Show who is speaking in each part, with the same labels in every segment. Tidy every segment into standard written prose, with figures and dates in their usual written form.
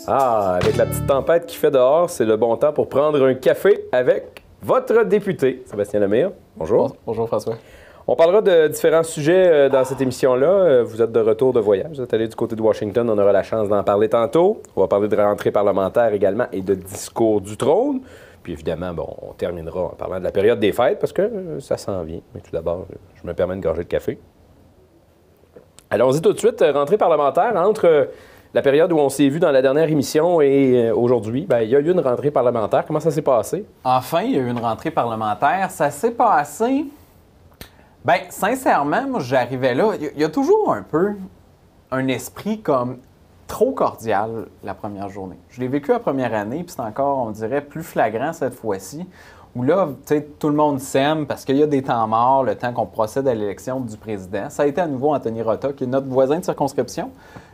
Speaker 1: Ah, avec la petite tempête qui fait dehors, c'est le bon temps pour prendre un café avec votre député, Sébastien Lemire. Bonjour.
Speaker 2: Bonjour François.
Speaker 1: On parlera de différents sujets dans cette émission-là. Vous êtes de retour de voyage, vous êtes allé du côté de Washington, on aura la chance d'en parler tantôt. On va parler de rentrée parlementaire également et de discours du trône. Puis évidemment, bon, on terminera en parlant de la période des fêtes parce que ça s'en vient. Mais tout d'abord, je me permets une gorgée de café. Allons-y tout de suite, rentrée parlementaire entre la période où on s'est vu dans la dernière émission et aujourd'hui. Bien, il y a eu une rentrée parlementaire. Comment ça s'est passé?
Speaker 2: Enfin, il y a eu une rentrée parlementaire. Ça s'est passé... Bien, sincèrement, moi, j'arrivais là. Il y a toujours un peu un esprit comme trop cordial la première journée. Je l'ai vécu la première année, puis c'est encore, on dirait, plus flagrant cette fois-ci, où là, tu sais, tout le monde s'aime parce qu'il y a des temps morts, le temps qu'on procède à l'élection du président. Ça a été à nouveau Anthony Rota, qui est notre voisin de circonscription.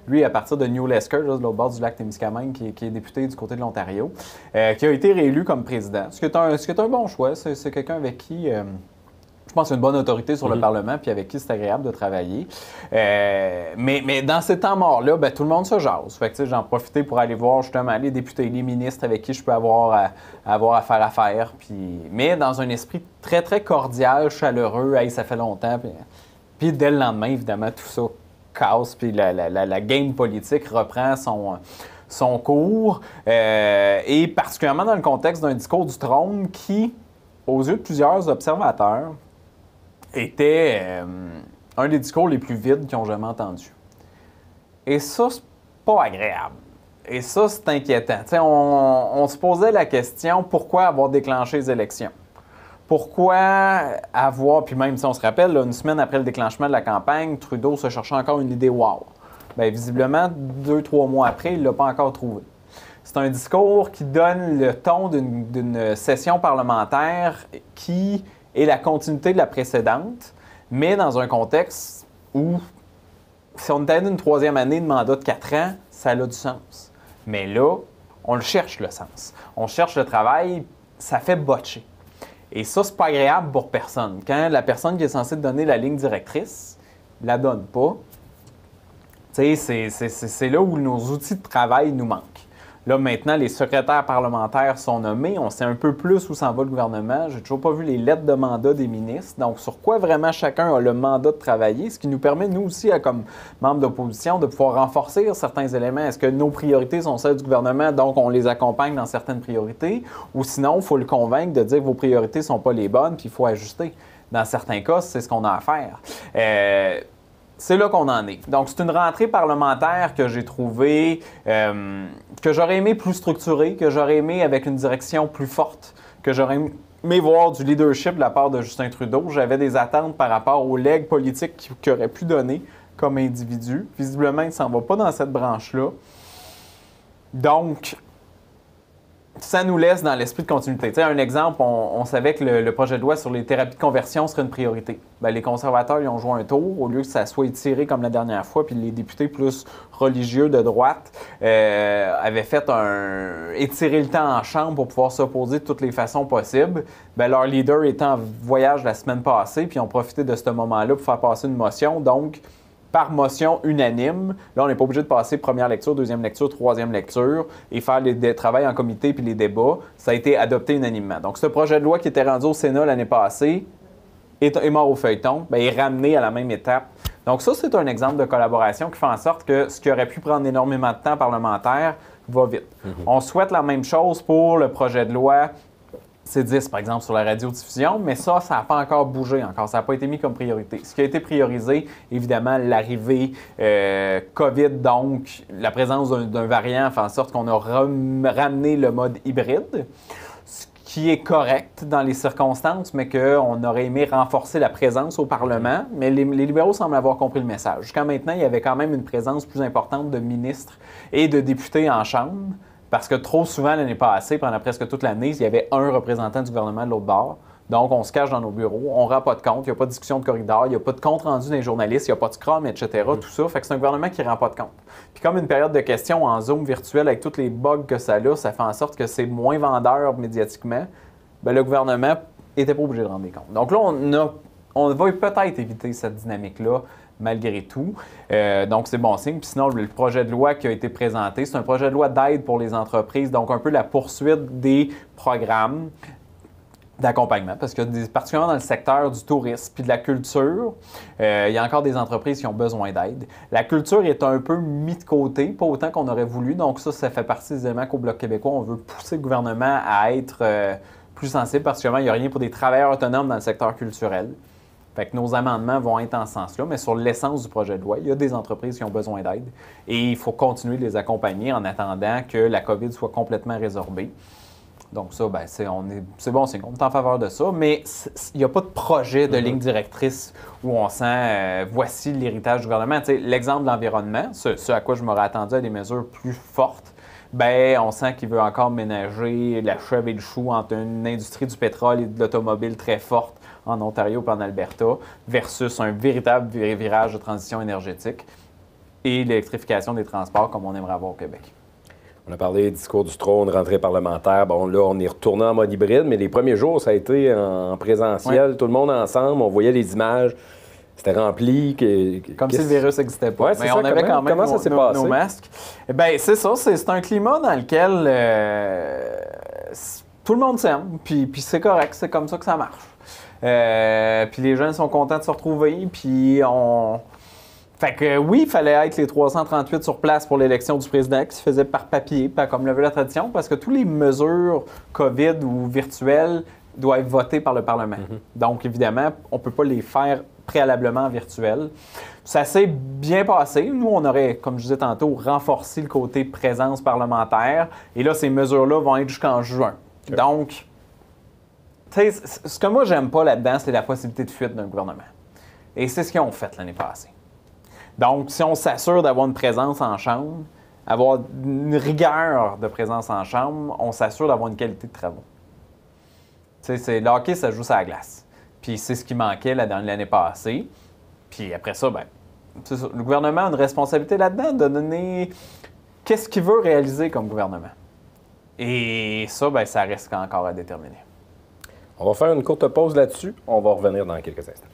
Speaker 2: Lui, à partir de New Lesker, juste de l'autre bord du lac Témiscamingue, qui est député du côté de l'Ontario, qui a été réélu comme président. Ce qui est un bon choix. C'est quelqu'un avec qui... je pense qu'il y a une bonne autorité sur le Parlement, puis avec qui c'est agréable de travailler. Mais dans ces temps morts-là, ben, tout le monde se jase. Fait que j'en profitais pour aller voir justement les députés, les ministres avec qui je peux avoir affaire. Mais dans un esprit très, très cordial, chaleureux. Hey, ça fait longtemps. Puis dès le lendemain, évidemment, tout ça casse. Puis la game politique reprend son cours. Et particulièrement dans le contexte d'un discours du trône qui, aux yeux de plusieurs observateurs, était un des discours les plus vides qu'ils ont jamais entendus. Et ça, c'est pas agréable. Et ça, c'est inquiétant. On se posait la question, pourquoi avoir déclenché les élections? Pourquoi avoir, puis même si on se rappelle, là, une semaine après le déclenchement de la campagne, Trudeau se cherchait encore une idée wow. Bien, visiblement, 2-3 mois après, il ne l'a pas encore trouvé. C'est un discours qui donne le ton d'une session parlementaire qui est la continuité de la précédente, mais dans un contexte où, si on était dans une troisième année de mandat de 4 ans, ça a du sens. Mais là, on le cherche, le sens. On cherche le travail, ça fait botcher. Et ça, c'est pas agréable pour personne. Quand la personne qui est censée te donner la ligne directrice ne la donne pas, c'est là où nos outils de travail nous manquent. Là, maintenant, les secrétaires parlementaires sont nommés. On sait un peu plus où s'en va le gouvernement. J'ai toujours pas vu les lettres de mandat des ministres. Donc, sur quoi vraiment chacun a le mandat de travailler, ce qui nous permet, nous aussi, comme membres d'opposition, de pouvoir renforcer certains éléments. Est-ce que nos priorités sont celles du gouvernement, donc on les accompagne dans certaines priorités? Ou sinon, il faut le convaincre de dire que vos priorités ne sont pas les bonnes, puis il faut ajuster. Dans certains cas, c'est ce qu'on a à faire. C'est là qu'on en est. Donc, c'est une rentrée parlementaire que j'ai trouvée, que j'aurais aimé plus structurée, que j'aurais aimé avec une direction plus forte, que j'aurais aimé voir du leadership de la part de Justin Trudeau. J'avais des attentes par rapport aux legs politiques qu'il aurait pu donner comme individu. Visiblement, il ne s'en va pas dans cette branche-là. Donc, ça nous laisse dans l'esprit de continuité. Tu sais, un exemple, on savait que le projet de loi sur les thérapies de conversion serait une priorité. Bien, les conservateurs, ils ont joué un tour, au lieu que ça soit étiré comme la dernière fois, puis les députés plus religieux de droite avaient fait étirer le temps en chambre pour pouvoir s'opposer de toutes les façons possibles. Bien, leur leader était en voyage la semaine passée, puis ils ont profité de ce moment-là pour faire passer une motion. Donc, par motion unanime. Là, on n'est pas obligé de passer première lecture, deuxième lecture, troisième lecture et faire les travails en comité puis les débats. Ça a été adopté unanimement. Donc, ce projet de loi qui était rendu au Sénat l'année passée est mort au feuilleton, bien, est ramené à la même étape. Donc, ça, c'est un exemple de collaboration qui fait en sorte que ce qui aurait pu prendre énormément de temps parlementaire va vite. On souhaite la même chose pour le projet de loi C10, par exemple, sur la radiodiffusion, mais ça n'a pas encore bougé encore. Ça n'a pas été mis comme priorité. Ce qui a été priorisé, évidemment, l'arrivée COVID, donc la présence d'un variant fait en sorte qu'on a ramené le mode hybride, ce qui est correct dans les circonstances, mais qu'on aurait aimé renforcer la présence au Parlement. Mais les libéraux semblent avoir compris le message. Jusqu'à maintenant, il y avait quand même une présence plus importante de ministres et de députés en Chambre. Parce que trop souvent, l'année passée, pendant presque toute l'année, il y avait un représentant du gouvernement de l'autre bord. Donc, on se cache dans nos bureaux, on ne rend pas de compte, il n'y a pas de discussion de corridor, il n'y a pas de compte rendu des journalistes, il n'y a pas de scrum, etc. Tout ça, fait que c'est un gouvernement qui ne rend pas de compte. Puis comme une période de questions en Zoom virtuel avec tous les bugs que ça a, ça fait en sorte que c'est moins vendeur médiatiquement, bien, le gouvernement n'était pas obligé de rendre des comptes. Donc là, on a on va peut-être éviter cette dynamique-là malgré tout. Donc, c'est bon signe. Puis sinon, le projet de loi qui a été présenté, c'est un projet de loi d'aide pour les entreprises, donc un peu la poursuite des programmes d'accompagnement, parce que particulièrement dans le secteur du tourisme puis de la culture, il y a encore des entreprises qui ont besoin d'aide. La culture est un peu mise de côté, pas autant qu'on aurait voulu, donc ça fait partie des éléments qu'au Bloc québécois, on veut pousser le gouvernement à être plus sensible, particulièrement il n'y a rien pour des travailleurs autonomes dans le secteur culturel. Fait que nos amendements vont être en ce sens-là, mais sur l'essence du projet de loi, il y a des entreprises qui ont besoin d'aide et il faut continuer de les accompagner en attendant que la COVID soit complètement résorbée. Donc ça, ben, c'est bon signe, on est en faveur de ça, mais il n'y a pas de projet de ligne directrice où on sent voici l'héritage du gouvernement. Tu sais, l'exemple de l'environnement, ce à quoi je m'aurais attendu à des mesures plus fortes, ben on sent qu'il veut encore ménager la chèvre et le chou entre une industrie du pétrole et de l'automobile très forte en Ontario et en Alberta versus un véritable virage de transition énergétique et l'électrification des transports comme on aimerait avoir au Québec.
Speaker 1: On a parlé discours du trône, rentrée parlementaire. Bon, là, on est retourné en mode hybride, mais les premiers jours, ça a été en présentiel, tout le monde ensemble, on voyait les images, c'était rempli.
Speaker 2: Comme si le virus n'existait pas.
Speaker 1: Ouais, mais
Speaker 2: on avait quand même nos masques. Bien, c'est ça, c'est un climat dans lequel tout le monde s'aime, puis c'est correct, c'est comme ça que ça marche. Puis les jeunes sont contents de se retrouver, puis Fait que oui, il fallait être les 338 sur place pour l'élection du président qui se faisait par papier, pas comme le veut la tradition, parce que toutes les mesures COVID ou virtuelles doivent être votées par le Parlement. Donc, évidemment, on ne peut pas les faire préalablement en virtuel. Ça s'est bien passé. Nous, on aurait, comme je disais tantôt, renforcé le côté présence parlementaire. Et là, ces mesures-là vont être jusqu'en juin. Okay. Donc, tu sais, ce que moi, j'aime pas là-dedans, c'est la possibilité de fuite d'un gouvernement. Et c'est ce qu'ils ont fait l'année passée. Donc, si on s'assure d'avoir une présence en chambre, avoir une rigueur de présence en chambre, on s'assure d'avoir une qualité de travaux. Tu sais, le hockey, ça joue sur la glace. Puis c'est ce qui manquait l'année passée. Puis après ça, ben, c'est ça. Le gouvernement a une responsabilité là-dedans de donner qu'est-ce qu'il veut réaliser comme gouvernement. Et ça, ben, ça reste encore à déterminer.
Speaker 1: On va faire une courte pause là-dessus. On va revenir dans quelques instants.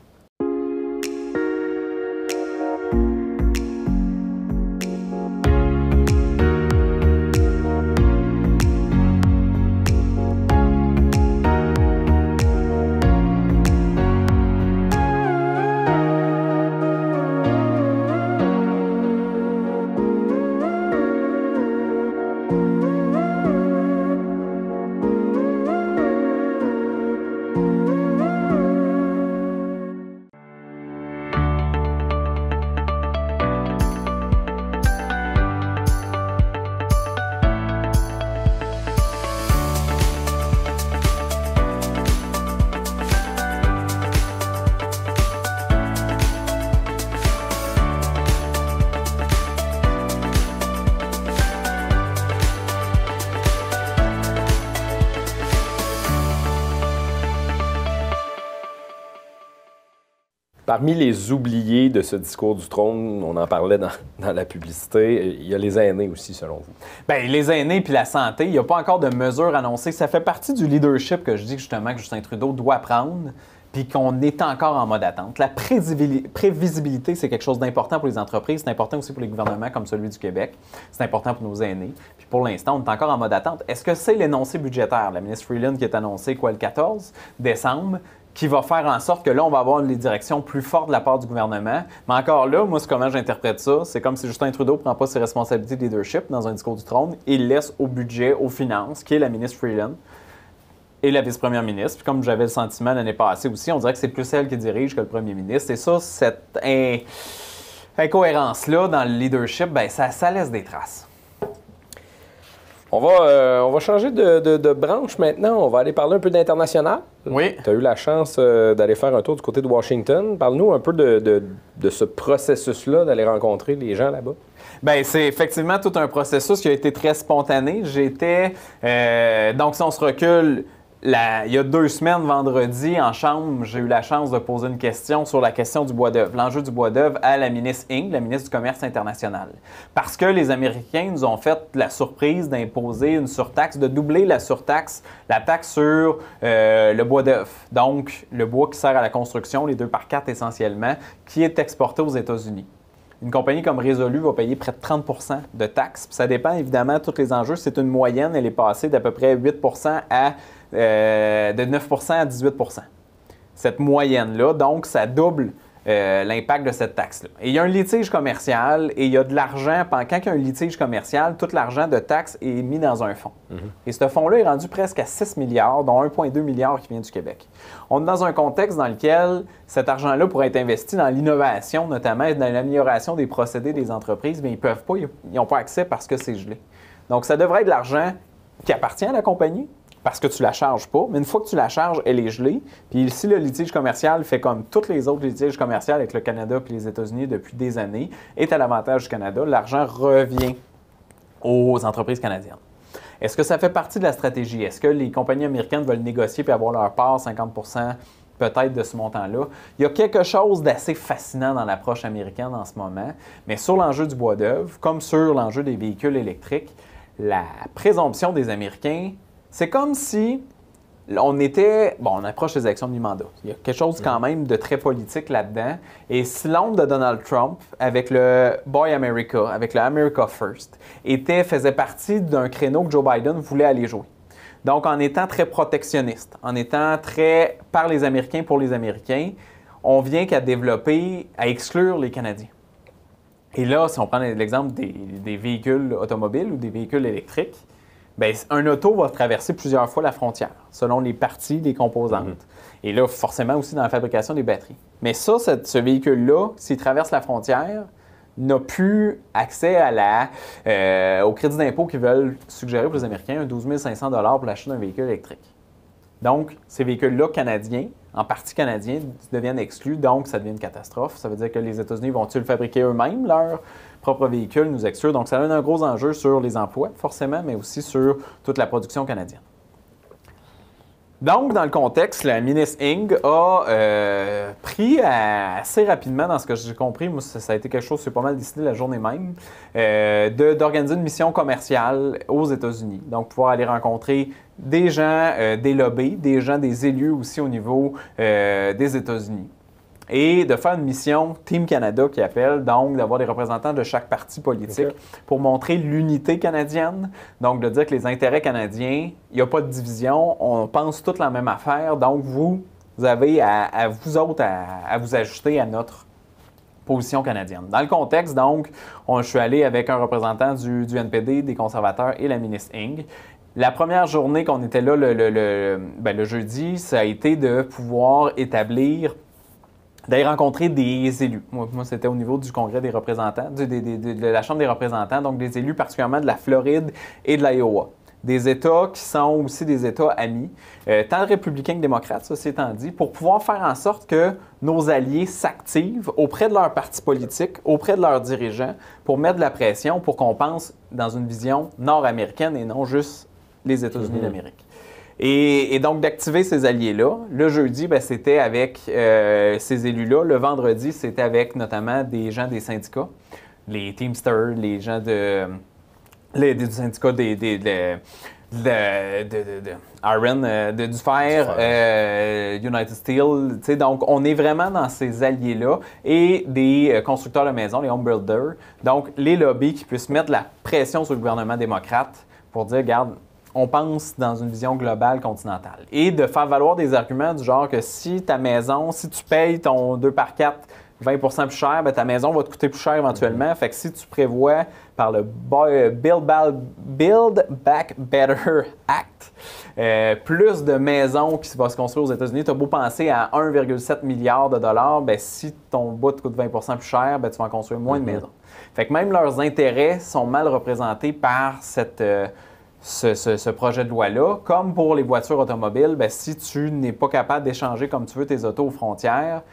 Speaker 1: Parmi les oubliés de ce discours du trône, on en parlait dans la publicité, il y a les aînés aussi, selon vous.
Speaker 2: Bien, les aînés puis la santé, il n'y a pas encore de mesures annoncées. Ça fait partie du leadership que je dis justement que Justin Trudeau doit prendre, puis qu'on est encore en mode attente. La prévisibilité, c'est quelque chose d'important pour les entreprises, c'est important aussi pour les gouvernements comme celui du Québec, c'est important pour nos aînés. Puis pour l'instant, on est encore en mode attente. Est-ce que c'est l'énoncé budgétaire, la ministre Freeland qui est annoncé, le 14 décembre, qui va faire en sorte que là, on va avoir les directions plus fortes de la part du gouvernement. Mais encore là, moi, c'est comment j'interprète ça. C'est comme si Justin Trudeau ne prend pas ses responsabilités de leadership dans un discours du trône et il laisse au budget, aux finances, qui est la ministre Freeland et la vice-première ministre. Puis comme j'avais le sentiment l'année passée aussi, on dirait que c'est plus elle qui dirige que le premier ministre. Et ça, cette incohérence-là dans le leadership, bien, ça laisse des traces.
Speaker 1: On va changer de branche maintenant. On va aller parler un peu d'international.
Speaker 2: Oui.
Speaker 1: Tu as eu la chance d'aller faire un tour du côté de Washington. Parle-nous un peu de ce processus-là, d'aller rencontrer les gens là-bas.
Speaker 2: Bien, c'est effectivement tout un processus qui a été très spontané. Donc, si on se recule, il y a 2 semaines, vendredi, en chambre, j'ai eu la chance de poser une question sur la question du bois d'œuvre, l'enjeu du bois d'œuvre à la ministre Ng, la ministre du Commerce international. Parce que les Américains nous ont fait la surprise d'imposer une surtaxe, de doubler la surtaxe, la taxe sur le bois d'œuvre. Donc, le bois qui sert à la construction, les 2x4 essentiellement, qui est exporté aux États-Unis. Une compagnie comme Résolu va payer près de 30 de taxes. Puis ça dépend évidemment de tous les enjeux. C'est une moyenne, elle est passée d'à peu près 8 à de 9 à 18 cette moyenne-là. Donc, ça double l'impact de cette taxe-là. Et il y a un litige commercial et il y a de l'argent. Quand il y a un litige commercial, tout l'argent de taxes est mis dans un fonds. Et ce fonds-là est rendu presque à 6 milliards, dont 1,2 milliard qui vient du Québec. On est dans un contexte dans lequel cet argent-là pourrait être investi dans l'innovation, notamment et dans l'amélioration des procédés des entreprises, mais ils ne peuvent pas, ils n'ont pas accès parce que c'est gelé. Donc, ça devrait être de l'argent qui appartient à la compagnie, parce que tu ne la charges pas, mais une fois que tu la charges, elle est gelée. Puis si le litige commercial fait comme tous les autres litiges commerciaux avec le Canada et les États-Unis depuis des années, est à l'avantage du Canada, l'argent revient aux entreprises canadiennes. Est-ce que ça fait partie de la stratégie? Est-ce que les compagnies américaines veulent négocier et avoir leur part, 50 peut-être de ce montant-là? Il y a quelque chose d'assez fascinant dans l'approche américaine en ce moment, mais sur l'enjeu du bois d'œuvre, comme sur l'enjeu des véhicules électriques, la présomption des Américains, c'est comme si on était... Bon, on approche des élections de mi-mandat. Il y a quelque chose quand même de très politique là-dedans. Et si l'ombre de Donald Trump, avec le Buy America, avec le America First, faisait partie d'un créneau que Joe Biden voulait aller jouer. Donc, en étant très protectionniste, en étant très par les Américains pour les Américains, on vient qu'à développer, à exclure les Canadiens. Et là, si on prend l'exemple des véhicules automobiles ou des véhicules électriques, bien, un auto va traverser plusieurs fois la frontière, selon les parties, les composantes. Et là, forcément aussi dans la fabrication des batteries. Mais ça, ce véhicule-là, s'il traverse la frontière, n'a plus accès au crédit d'impôt qu'ils veulent suggérer pour les Américains, un 12 500 pour l'achat d'un véhicule électrique. Donc, ces véhicules-là canadiens, en partie canadiens, deviennent exclus, donc ça devient une catastrophe. Ça veut dire que les États-Unis vont-ils fabriquer eux-mêmes leur propre véhicule, nous exclure. Donc, ça a un gros enjeu sur les emplois, forcément, mais aussi sur toute la production canadienne. Donc, dans le contexte, la ministre Ng a pris assez rapidement, dans ce que j'ai compris, moi, ça a été quelque chose, c'est pas mal décidé la journée même, d'organiser une mission commerciale aux États-Unis. Donc, pouvoir aller rencontrer des gens, des lobbies, des gens, des élus aussi au niveau des États-Unis. Et de faire une mission Team Canada qui appelle, donc d'avoir des représentants de chaque parti politique pour montrer l'unité canadienne. Donc de dire que les intérêts canadiens, il n'y a pas de division, on pense toute la même affaire. Donc vous avez à vous autres à vous ajuster à notre position canadienne. Dans le contexte, donc, je suis allé avec un représentant du NPD, des conservateurs et la ministre Ng. La première journée qu'on était là, le jeudi, ça a été de pouvoir d'aller rencontrer des élus. Moi, c'était au niveau du Congrès des représentants, de la Chambre des représentants, donc des élus particulièrement de la Floride et de l'Iowa. Des États qui sont aussi des États amis, tant républicains que démocrates, ceci étant dit, pour pouvoir faire en sorte que nos alliés s'activent auprès de leurs partis politiques, auprès de leurs dirigeants, pour mettre de la pression, pour qu'on pense dans une vision nord-américaine et non juste les États-Unis d'Amérique. Et donc, d'activer ces alliés-là. Le jeudi, c'était avec ces élus-là. Le vendredi, c'était avec notamment des gens des syndicats, les Teamsters, les gens du syndicat Iron, du fer, United Steel. Donc, on est vraiment dans ces alliés-là et des constructeurs de maisons, les home builders. Donc, les lobbies qui puissent mettre la pression sur le gouvernement démocrate pour dire, regarde, on pense dans une vision globale continentale. Et de faire valoir des arguments du genre que si ta maison, si tu payes ton 2x4 20 plus cher, ta maison va te coûter plus cher éventuellement. Fait que si tu prévois par le Build Back Better Act, plus de maisons qui vont se construire aux États-Unis, tu as beau penser à 1,7 milliard de dollars, si ton bout te coûte 20 plus cher, tu vas en construire moins de maisons. Fait que même leurs intérêts sont mal représentés par ce projet de loi-là. Comme pour les voitures automobiles, si tu n'es pas capable d'échanger comme tu veux tes autos aux frontières,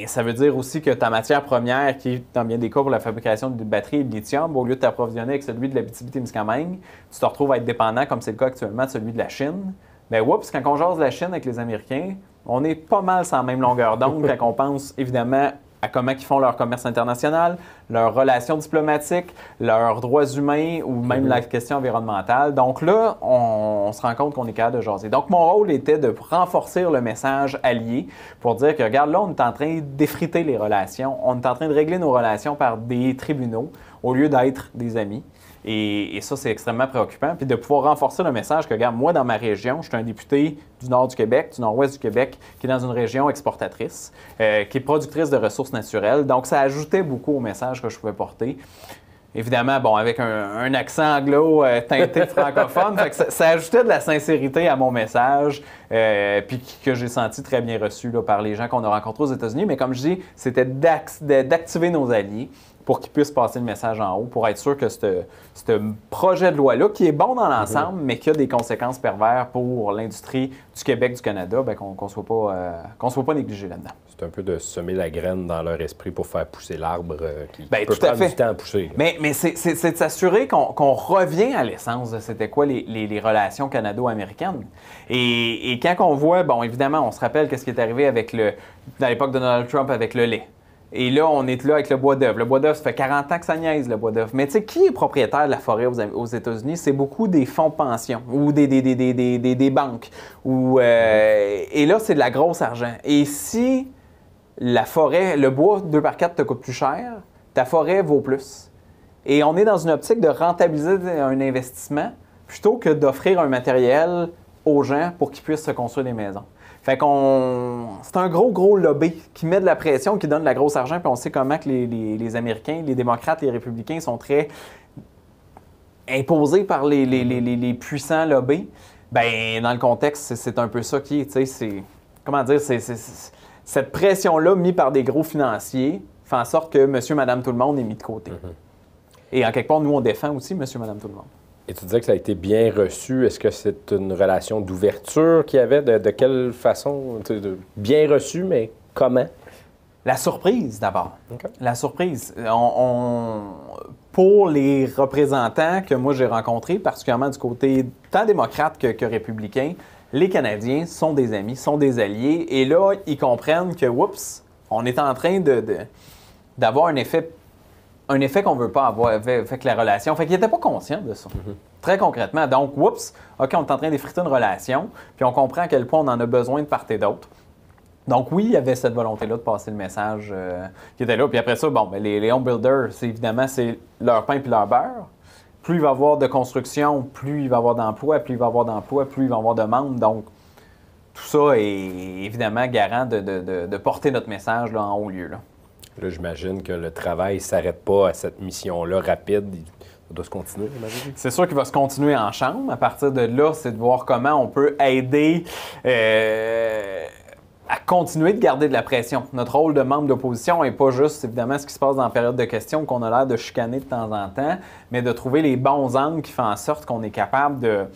Speaker 2: ça veut dire aussi que ta matière première, qui est dans bien des cas pour la fabrication de batteries et de lithium, au lieu de t'approvisionner avec celui de l'Abitibi-Témiscamingue, tu te retrouves à être dépendant, comme c'est le cas actuellement, de celui de la Chine. Ben, oups, quand on jase de la Chine avec les Américains, on est pas mal sur la même longueur d'onde quand on pense, évidemment, à comment ils font leur commerce international, leurs relations diplomatiques, leurs droits humains ou même la question environnementale. Donc là, on se rend compte qu'on est capable de jaser. Donc, mon rôle était de renforcer le message allié pour dire que, regarde, là, on est en train d'effriter les relations. On est en train de régler nos relations par des tribunaux au lieu d'être des amis. Et ça, c'est extrêmement préoccupant. Puis de pouvoir renforcer le message que, regarde, moi, dans ma région, je suis un député du nord du Québec, du nord-ouest du Québec, qui est dans une région exportatrice, qui est productrice de ressources naturelles. Donc, ça ajoutait beaucoup au message que je pouvais porter. Évidemment, bon, avec un accent anglo teinté francophone, fait que ça ajoutait de la sincérité à mon message, puis que j'ai senti très bien reçu là, par les gens qu'on a rencontrés aux États-Unis. Mais comme je dis, c'était d'activer nos alliés pour qu'ils puissent passer le message en haut, pour être sûr que ce projet de loi-là, qui est bon dans l'ensemble, mais qui a des conséquences pervers pour l'industrie du Québec, du Canada, bien, qu'on ne soit pas négligé là-dedans.
Speaker 1: C'est un peu de semer la graine dans leur esprit pour faire pousser l'arbre qui
Speaker 2: Bien,
Speaker 1: peut prendre du temps à pousser.
Speaker 2: Mais c'est de s'assurer qu'on revient à l'essence de c'était quoi les relations canado-américaines. Et quand on voit, bon, évidemment, on se rappelle qu'est-ce qui est arrivé dans l'époque de Donald Trump avec le lait. Et là, on est là avec le bois d'œuvre. Le bois d'œuvre, ça fait 40 ans que ça niaise, le bois d'œuvre. Mais tu sais, qui est propriétaire de la forêt aux États-Unis? C'est beaucoup des fonds de pension ou des banques. Et là, c'est de la grosse argent. Et si la forêt, le bois 2x4 te coûte plus cher, ta forêt vaut plus. Et on est dans une optique de rentabiliser un investissement plutôt que d'offrir un matériel aux gens pour qu'ils puissent se construire des maisons. Fait c'est un gros lobby qui met de la pression, qui donne de la grosse argent, puis on sait comment que les Américains, les démocrates, les républicains sont très imposés par les puissants lobbies. Bien, dans le contexte, c'est un peu ça qui est, tu sais, c'est, comment dire, cette pression-là mise par des gros financiers fait en sorte que monsieur, madame, tout le monde est mis de côté. Et en quelque part, nous, on défend aussi monsieur, madame, tout le monde.
Speaker 1: Et tu disais que ça a été bien reçu. Est-ce que c'est une relation d'ouverture qu'il y avait? De quelle façon? Bien reçu, mais comment?
Speaker 2: La surprise, d'abord.
Speaker 1: Okay.
Speaker 2: La surprise. Pour les représentants que moi j'ai rencontrés, particulièrement du côté tant démocrate que républicain, les Canadiens sont des amis, sont des alliés. Et là, ils comprennent que, oups, on est en train d'avoir un effet qu'on ne veut pas avoir avec la relation. Fait qu'ils n'étaient pas conscients de ça. Très concrètement. Donc, oups, OK, on est en train d'effriter une relation, puis on comprend à quel point on en a besoin de part et d'autre. Donc, oui, il y avait cette volonté-là de passer le message qui était là. Puis après ça, bon, les home builders, évidemment, c'est leur pain puis leur beurre. Plus il va y avoir de construction, plus il va y avoir d'emplois, plus il va y avoir d'emplois, plus il va y avoir de demandes. Donc, tout ça est évidemment garant de porter notre message là, en haut lieu.
Speaker 1: Là, j'imagine que le travail ne s'arrête pas à cette mission-là rapide. Ça doit se continuer, j'imagine.
Speaker 2: C'est sûr qu'il va se continuer en chambre. À partir de là, c'est de voir comment on peut aider à continuer de garder de la pression. Notre rôle de membre d'opposition n'est pas juste, évidemment, ce qui se passe dans la période de questions qu'on a l'air de chicaner de temps en temps, mais de trouver les bons angles qui font en sorte qu'on est capable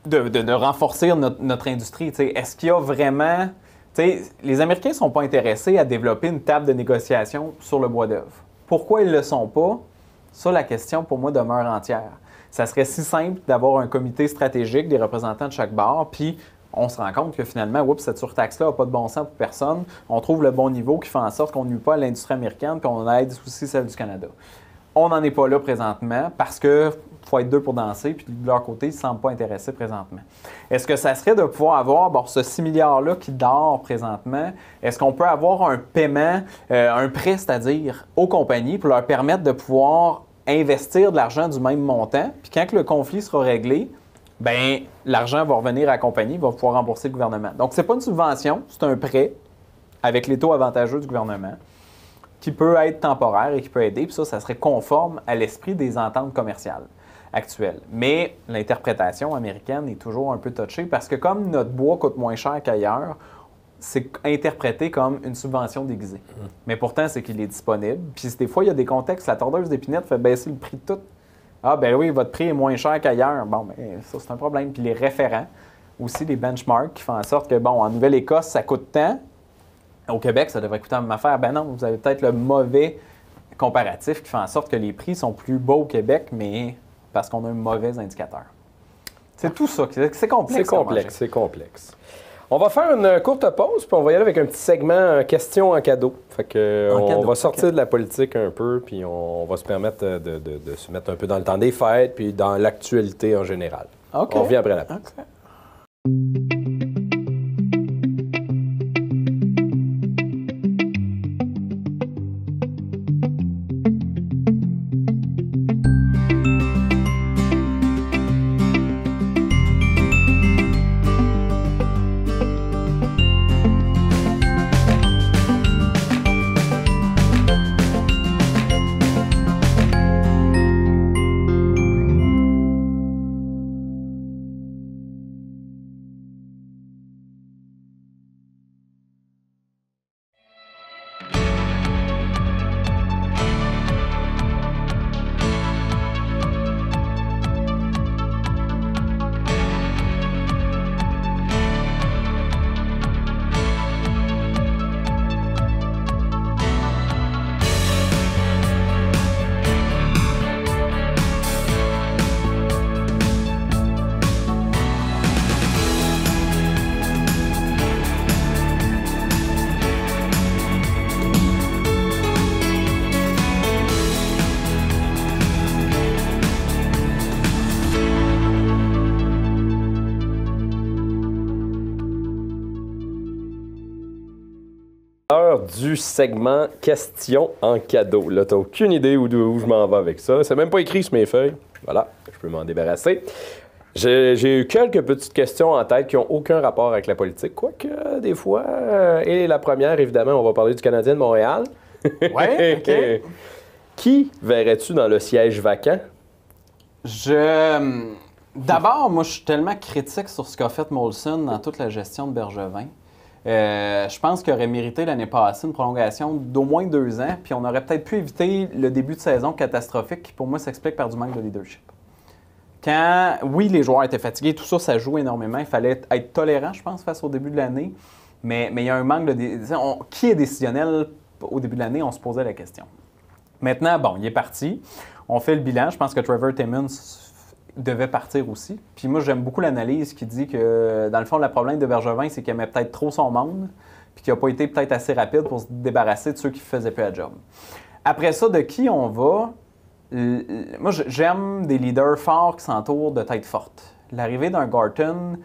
Speaker 2: de renforcer notre industrie. T'sais, est-ce qu'il y a vraiment... T'sais, les Américains ne sont pas intéressés à développer une table de négociation sur le bois d'œuvre. Pourquoi ils ne le sont pas? Ça, la question, pour moi, demeure entière. Ça serait si simple d'avoir un comité stratégique des représentants de chaque bar, puis on se rend compte que finalement, oups, cette surtaxe-là n'a pas de bon sens pour personne. On trouve le bon niveau qui fait en sorte qu'on ne nuit pas à l'industrie américaine, puis on aide aussi celle du Canada. On n'en est pas là présentement parce que faut être deux pour danser, puis de leur côté, ils ne se semblent pas intéressés présentement. Est-ce que ça serait de pouvoir avoir ce 6 milliards-là qui dort présentement? Est-ce qu'on peut avoir un paiement, un prêt, c'est-à-dire aux compagnies, pour leur permettre de pouvoir investir de l'argent du même montant, puis quand le conflit sera réglé, bien, l'argent va revenir à la compagnie, va pouvoir rembourser le gouvernement. Donc, ce n'est pas une subvention, c'est un prêt avec les taux avantageux du gouvernement qui peut être temporaire et qui peut aider, puis ça serait conforme à l'esprit des ententes commerciales actuelles. Mais l'interprétation américaine est toujours un peu touchée parce que comme notre bois coûte moins cher qu'ailleurs, c'est interprété comme une subvention déguisée. Mais pourtant, c'est qu'il est disponible. Puis des fois, il y a des contextes, la tondeuse d'épinette fait baisser le prix de tout. Ah ben oui, votre prix est moins cher qu'ailleurs. Bon, ben ça, c'est un problème. Puis les référents, aussi les benchmarks qui font en sorte que, bon, en Nouvelle-Écosse, ça coûte tant. Au Québec, ça devrait coûter la même affaire. Ben non, vous avez peut-être le mauvais comparatif qui fait en sorte que les prix sont plus bas au Québec, mais parce qu'on a un mauvais indicateur. C'est tout ça. C'est complexe.
Speaker 1: C'est complexe. On va faire une courte pause, puis on va y aller avec un petit segment questions en cadeau. Fait que on va sortir de la politique un peu, puis on va se permettre de se mettre un peu dans le temps des fêtes, puis dans l'actualité en général.
Speaker 2: OK.
Speaker 1: On revient après la pause.
Speaker 2: OK.
Speaker 1: Du segment questions en cadeau. Là, t'as aucune idée où je m'en vais avec ça. C'est même pas écrit sur mes feuilles. Voilà, je peux m'en débarrasser. J'ai eu quelques petites questions en tête qui n'ont aucun rapport avec la politique, quoique des fois. Et la première, évidemment, on va parler du Canadien de Montréal.
Speaker 2: Ouais, OK.
Speaker 1: Qui verrais-tu dans le siège vacant?
Speaker 2: D'abord, moi, je suis tellement critique sur ce qu'a fait Molson dans toute la gestion de Bergevin. Je pense qu'il aurait mérité l'année passée une prolongation d'au moins 2 ans, puis on aurait peut-être pu éviter le début de saison catastrophique qui, pour moi, s'explique par du manque de leadership. Quand, oui, les joueurs étaient fatigués, tout ça, ça joue énormément. Il fallait être tolérant, je pense, face au début de l'année. Mais il y a un manque de... Qui est décisionnel au début de l'année? On se posait la question. Maintenant, bon, il est parti. On fait le bilan. Je pense que Trevor Timmons devait partir aussi. Puis moi, j'aime beaucoup l'analyse qui dit que, dans le fond, le problème de Bergevin, c'est qu'il aimait peut-être trop son monde, puis qu'il n'a pas été peut-être assez rapide pour se débarrasser de ceux qui ne faisaient plus la job. Après ça, de qui on va? Moi, j'aime des leaders forts qui s'entourent de têtes fortes. L'arrivée d'un Gorton,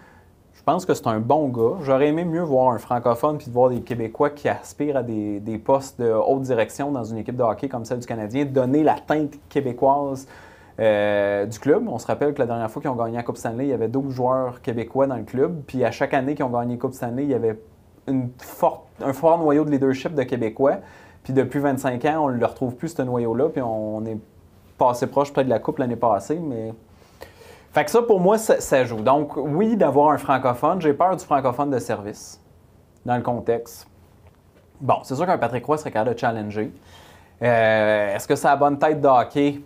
Speaker 2: je pense que c'est un bon gars. J'aurais aimé mieux voir un francophone puis de voir des Québécois qui aspirent à des postes de haute direction dans une équipe de hockey comme celle du Canadien, donner la teinte québécoise du club. On se rappelle que la dernière fois qu'ils ont gagné la Coupe Stanley, il y avait 12 joueurs québécois dans le club. Puis à chaque année qu'ils ont gagné la Coupe Stanley, il y avait un fort noyau de leadership de Québécois. Puis depuis 25 ans, on ne le retrouve plus, ce noyau-là. Puis on est passé proche peut-être de la Coupe l'année passée, mais... Fait que ça, pour moi, ça joue. Donc, oui, d'avoir un francophone. J'ai peur du francophone de service dans le contexte. Bon, c'est sûr qu'un Patrick Roy serait capable de challenger. Est-ce que ça a la bonne tête de hockey?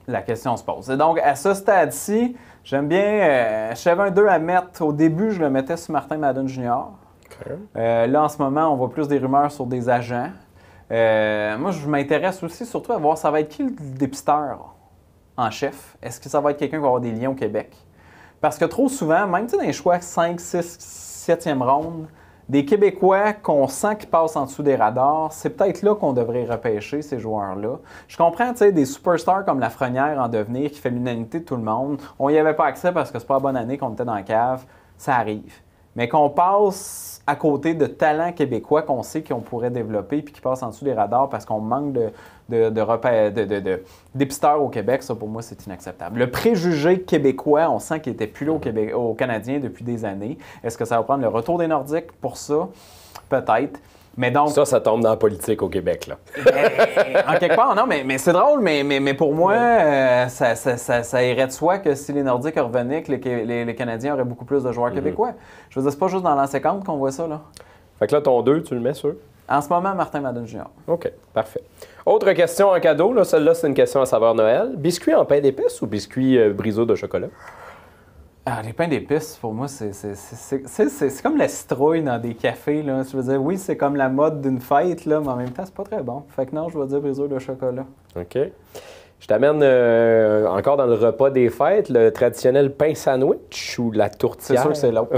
Speaker 2: La question se pose. Et donc, à ce stade-ci, j'aime bien... j'avais un 2 à mettre. Au début, je le mettais sur Martin Madden Jr. Okay. Là, en ce moment, on voit plus des rumeurs sur des agents. Moi, je m'intéresse aussi surtout à voir ça va être qui le dépisteur en chef. Est-ce que ça va être quelqu'un qui va avoir des liens au Québec? Parce que trop souvent, même dans les choix 5, 6, 7e ronde, des Québécois qu'on sent qui passent en dessous des radars, c'est peut-être là qu'on devrait repêcher ces joueurs-là. Je comprends, tu sais, des superstars comme Lafrenière en devenir qui fait l'unanimité de tout le monde. On n'y avait pas accès parce que c'est pas la bonne année qu'on était dans la cave. Ça arrive. Mais qu'on passe à côté de talents québécois qu'on sait qu'on pourrait développer puis qui passent en dessous des radars parce qu'on manque de dépisteurs au Québec, ça pour moi c'est inacceptable. Le préjugé québécois, on sent qu'il n'était plus là au Canadien depuis des années. Est-ce que ça va prendre le retour des Nordiques pour ça? Peut-être. Mais donc,
Speaker 1: ça tombe dans la politique au Québec, là.
Speaker 2: En quelque part, non, mais c'est drôle, mais pour moi, ça irait de soi que si les Nordiques revenaient, que les Canadiens auraient beaucoup plus de joueurs québécois. Je veux dire, c'est pas juste dans l'an 50 qu'on voit ça, là.
Speaker 1: Fait que là, ton 2, tu le mets sur?
Speaker 2: En ce moment, Martin Madden Jr.
Speaker 1: OK, parfait. Autre question en cadeau, là, celle-là, c'est une question à saveur Noël. Biscuit en pain d'épices ou biscuit brisot de chocolat?
Speaker 2: Ah, les pains d'épices, pour moi, c'est comme la citrouille dans des cafés. Là. Je veux dire, oui, c'est comme la mode d'une fête, là, mais en même temps, c'est pas très bon. Fait que non, je vais dire briseur de chocolat.
Speaker 1: OK. Je t'amène encore dans le repas des fêtes, le traditionnel pain sandwich ou la tourtière.
Speaker 2: C'est sûr que c'est l'autre.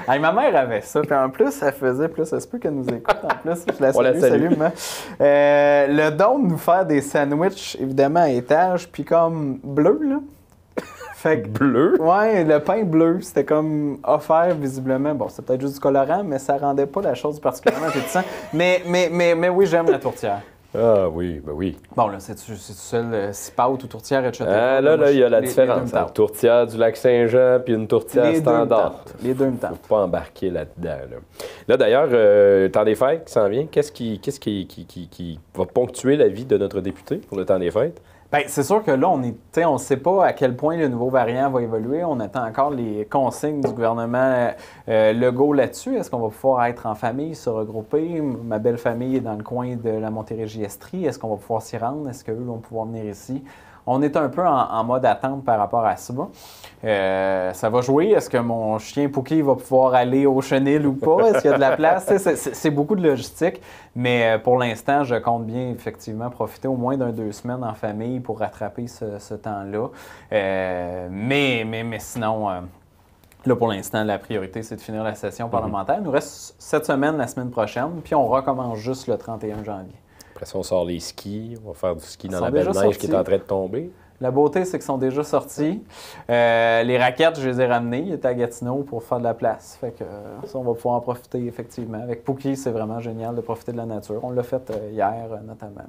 Speaker 2: Hey, ma mère avait ça. Puis en plus, elle faisait plus. Ça se peut qu'elle nous écoute. En plus, je la salue. Salut, maman. Le don de nous faire des sandwichs, évidemment, à étage, puis comme bleu, là. Fait que,
Speaker 1: bleu?
Speaker 2: Ouais, le pain bleu, c'était comme offert visiblement. Bon, c'est peut-être juste du colorant, mais ça rendait pas la chose particulièrement appétissante. Mais oui, j'aime la tourtière.
Speaker 1: Ah oui, ben oui.
Speaker 2: Bon, là, c'est-tu seul si pâte ou tourtière, etc.?
Speaker 1: Là, il y a la différence. Une tourtière du Lac-Saint-Jean puis une tourtière standard.
Speaker 2: Les deux me tentent.
Speaker 1: Faut pas embarquer là-dedans. Là, d'ailleurs, temps des fêtes qui s'en vient, qu'est-ce qui va ponctuer la vie de notre député pour le temps des fêtes?
Speaker 2: Bien, c'est sûr que là, on ne sait pas à quel point le nouveau variant va évoluer. On attend encore les consignes du gouvernement Legault là-dessus. Est-ce qu'on va pouvoir être en famille, se regrouper? Ma belle famille est dans le coin de la Montérégie-Estrie. Est-ce qu'on va pouvoir s'y rendre? Est-ce qu'eux vont pouvoir venir ici? On est un peu en mode attente par rapport à ça. Ça va jouer. Est-ce que mon chien Pookie va pouvoir aller au chenil ou pas? Est-ce qu'il y a de la place? C'est beaucoup de logistique. Mais pour l'instant, je compte bien effectivement profiter au moins d'1-2 semaines en famille pour rattraper ce temps-là. Mais sinon... Là, pour l'instant, la priorité, c'est de finir la session parlementaire. Il nous reste cette semaine, la semaine prochaine, puis on recommence juste le 31 janvier.
Speaker 1: Après ça, on sort les skis. On va faire du ski dans la belle neige qui est en train de tomber.
Speaker 2: La beauté, c'est qu'ils sont déjà sortis. Les raquettes, je les ai ramenées. Ils étaient à Gatineau pour faire de la place. Fait que ça, on va pouvoir en profiter, effectivement. Avec Pookie, c'est vraiment génial de profiter de la nature. On l'a fait hier, notamment.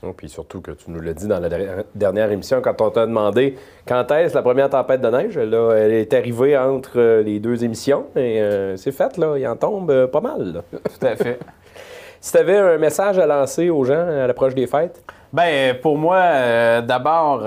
Speaker 1: Oh, puis surtout que tu nous l'as dit dans la dernière émission, quand on t'a demandé quand est-ce la première tempête de neige, là, elle est arrivée entre les deux émissions. Et c'est fait, là. Il en tombe pas mal. Là.
Speaker 2: Tout à fait.
Speaker 1: Si tu avais un message à lancer aux gens à l'approche des fêtes?
Speaker 2: Bien, pour moi, d'abord,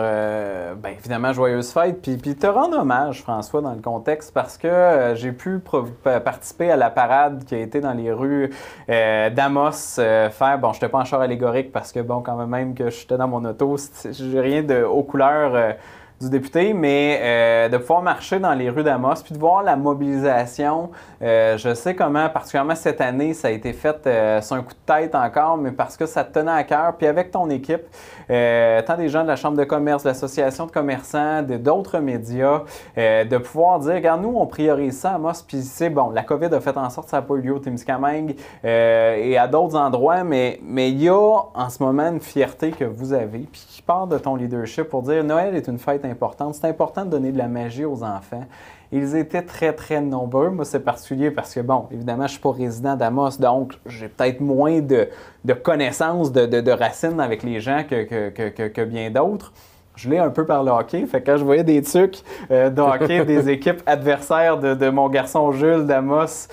Speaker 2: évidemment, joyeuses fêtes. Puis te rendre hommage, François, dans le contexte, parce que j'ai pu participer à la parade qui a été dans les rues d'Amos faire. Bon, je n'étais pas en char allégorique parce que, bon, quand même que j'étais dans mon auto, j'ai rien aux couleurs du député, mais de pouvoir marcher dans les rues d'Amos, puis de voir la mobilisation. Je sais comment, particulièrement cette année, ça a été fait sur un coup de tête encore, mais parce que ça te tenait à cœur. Puis avec ton équipe, tant des gens de la Chambre de commerce, de l'Association de commerçants, d'autres médias, de pouvoir dire, regarde, nous, on priorise ça à Amos, puis c'est bon, la COVID a fait en sorte que ça n'a pas eu lieu au Témiscamingue et à d'autres endroits, mais il y a en ce moment une fierté que vous avez, puis qui part de ton leadership pour dire, Noël est une fête importante. C'est important de donner de la magie aux enfants. Ils étaient très, très nombreux. Moi, c'est particulier parce que, bon, évidemment, je ne suis pas résident d'Amos, donc j'ai peut-être moins de connaissances, de racines avec les gens que bien d'autres. Je l'ai un peu par le hockey. Fait que quand je voyais des trucs de hockey des équipes adversaires de mon garçon Jules d'Amos,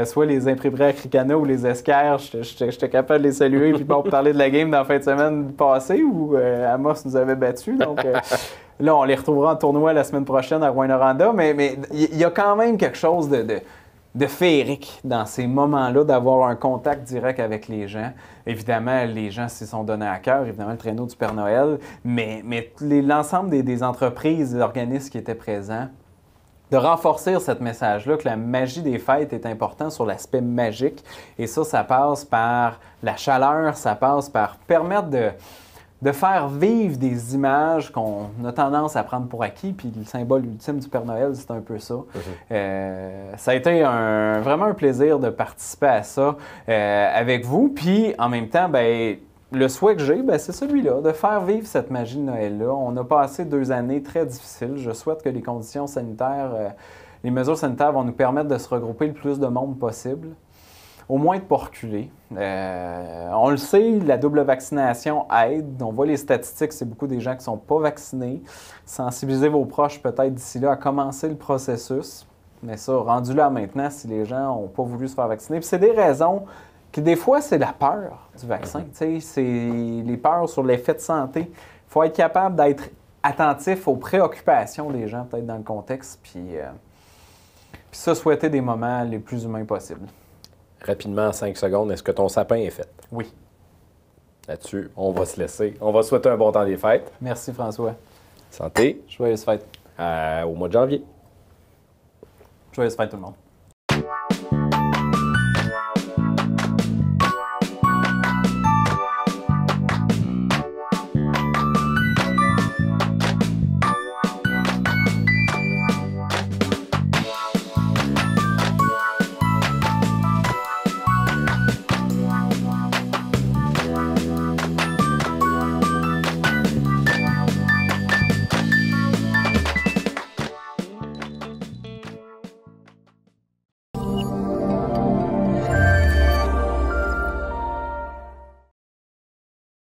Speaker 2: soit les imprimeries à Cricana ou les Esquerres, j'étais capable de les saluer puis pour parler de la game dans la fin de semaine passée où Amos nous avait battus. Donc là, on les retrouvera en tournoi la semaine prochaine à Rouyn-Noranda. Mais il y a quand même quelque chose de féerique dans ces moments-là, d'avoir un contact direct avec les gens. Évidemment, les gens s'y sont donnés à cœur, évidemment, le traîneau du Père Noël, mais l'ensemble des entreprises, des organismes qui étaient présents, de renforcer cette message-là, que la magie des fêtes est importante sur l'aspect magique. Et ça passe par la chaleur, ça passe par permettre de faire vivre des images qu'on a tendance à prendre pour acquis, puis le symbole ultime du Père Noël, c'est un peu ça. Ça a été vraiment un plaisir de participer à ça avec vous, puis en même temps, bien, le souhait que j'ai, c'est celui-là, de faire vivre cette magie de Noël-là. On a passé 2 années très difficiles. Je souhaite que les conditions sanitaires, les mesures sanitaires vont nous permettre de se regrouper le plus de monde possible. Au moins de ne pas reculer. On le sait, la double vaccination aide. On voit les statistiques, c'est beaucoup des gens qui ne sont pas vaccinés. Sensibiliser vos proches peut-être d'ici là à commencer le processus. Mais ça, rendu là maintenant, si les gens n'ont pas voulu se faire vacciner. Puis c'est des raisons que des fois, c'est la peur du vaccin. C'est les peurs sur l'effet de santé. Il faut être capable d'être attentif aux préoccupations des gens, peut-être dans le contexte. Puis ça, souhaiter des moments les plus humains possibles.
Speaker 1: Rapidement, en 5 secondes, est-ce que ton sapin est fait?
Speaker 2: Oui.
Speaker 1: Là-dessus, on va se laisser. On va souhaiter un bon temps des fêtes.
Speaker 2: Merci, François.
Speaker 1: Santé.
Speaker 2: Joyeuses fêtes.
Speaker 1: Au mois de janvier.
Speaker 2: Joyeuses fêtes, tout le monde.